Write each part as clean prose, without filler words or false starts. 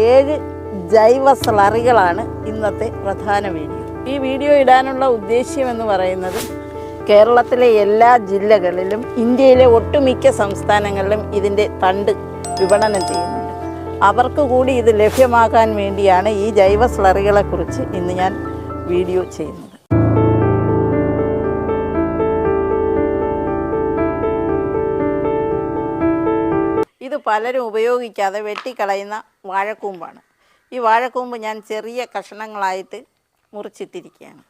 7 ജൈവ സ്ലറികളാണ് ഇന്നത്തെ പ്രധാന വീഡിയോ. ഈ വീഡിയോ ഇടാനുള്ള ഉദ്ദേശ്യം എന്ന് പറയുന്നത് കേരളത്തിലെ എല്ലാ ജില്ലകളിലും ഇന്ത്യയിലെ ഒട്ടുമിക്ക സംസ്ഥാനങ്ങളിലും ഇതിൻ്റെ തണ്ട് വിപണനം ചെയ്യുന്നുണ്ട്. അവർക്ക് കൂടി ഇത് ലഭ്യമാക്കാൻ വേണ്ടിയാണ് ഈ ജൈവ സ്ലറികളെക്കുറിച്ച് ഇന്ന് ഞാൻ വീഡിയോ ചെയ്യുന്നത്. ഇത് പലരും ഉപയോഗിക്കാതെ വെട്ടിക്കളയുന്ന വാഴക്കൂമ്പാണ്. ഈ വാഴക്കൂമ്പ് ഞാൻ ചെറിയ കഷണങ്ങളായിട്ട് മുറിച്ചിട്ടിരിക്കുകയാണ്.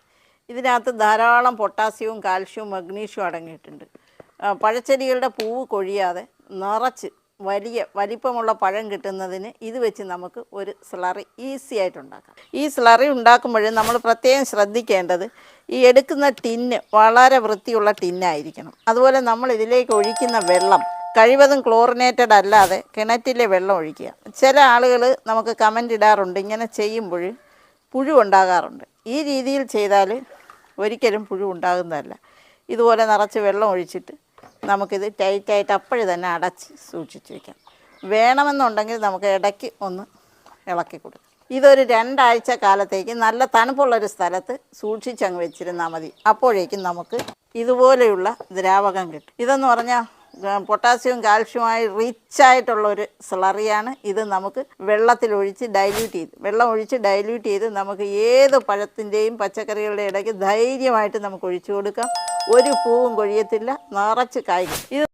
ഇതിനകത്ത് ധാരാളം പൊട്ടാസ്യവും കാൽഷ്യവും മഗ്നീഷ്യവും അടങ്ങിയിട്ടുണ്ട്. പഴച്ചെടികളുടെ പൂവ് കൊഴിയാതെ നിറച്ച് വലിപ്പമുള്ള പഴം കിട്ടുന്നതിന് ഇത് വെച്ച് നമുക്ക് ഒരു സ്ലറി ഈസി ആയിട്ട് ഉണ്ടാക്കാം. ഈ സ്ലറി ഉണ്ടാക്കുമ്പോൾ നമ്മൾ പ്രത്യേകം ശ്രദ്ധിക്കേണ്ടത് ഈ എടുക്കുന്ന ടിന്ന് വളരെ വൃത്തിയുള്ള ടിന്നായിരിക്കണം. അതുപോലെ നമ്മൾ ഇതിലേക്ക് ഒഴിക്കുന്ന വെള്ളം കഴിവതും ക്ലോറിനേറ്റഡ് അല്ലാതെ കിണറ്റിലെ വെള്ളം ഒഴിക്കുക. ചില ആളുകൾ നമുക്ക് കമൻ്റ് ഇടാറുണ്ട്, ഇങ്ങനെ ചെയ്യുമ്പോൾ പുഴു ഉണ്ടാകാറുണ്ട്. ഈ രീതിയിൽ ചെയ്താൽ ഒരിക്കലും പുഴു ഉണ്ടാകുന്നതല്ല. ഇതുപോലെ നിറച്ച് വെള്ളം ഒഴിച്ചിട്ട് നമുക്കിത് ടൈറ്റായിട്ട് അപ്പോഴേ തന്നെ അടച്ച് സൂക്ഷിച്ച് വയ്ക്കാം. വേണമെന്നുണ്ടെങ്കിൽ നമുക്ക് ഇടയ്ക്ക് ഒന്ന് ഇളക്കി കൊടുക്കാം. ഇതൊരു 2 ആഴ്ച കാലത്തേക്ക് നല്ല തണുപ്പുള്ളൊരു സ്ഥലത്ത് സൂക്ഷിച്ചങ്ങ് വെച്ചിരുന്നാൽ മതി. അപ്പോഴേക്കും നമുക്ക് ഇതുപോലെയുള്ള ദ്രാവകം കിട്ടും. ഇതെന്ന് പറഞ്ഞാൽ പൊട്ടാസ്യവും കാൽഷ്യവുമായി റിച്ചായിട്ടുള്ളൊരു സ്ലറിയാണ്. ഇത് നമുക്ക് വെള്ളത്തിലൊഴിച്ച് ഡൈല്യൂട്ട് ചെയ്ത് നമുക്ക് ഏത് പഴത്തിൻ്റെയും പച്ചക്കറികളുടെ ഇടയ്ക്ക് ധൈര്യമായിട്ട് നമുക്ക് ഒഴിച്ചു കൊടുക്കാം. ഒരു പൂവും കൊഴിയത്തില്ല, നിറച്ച് കായ്ക്കും. ഇത്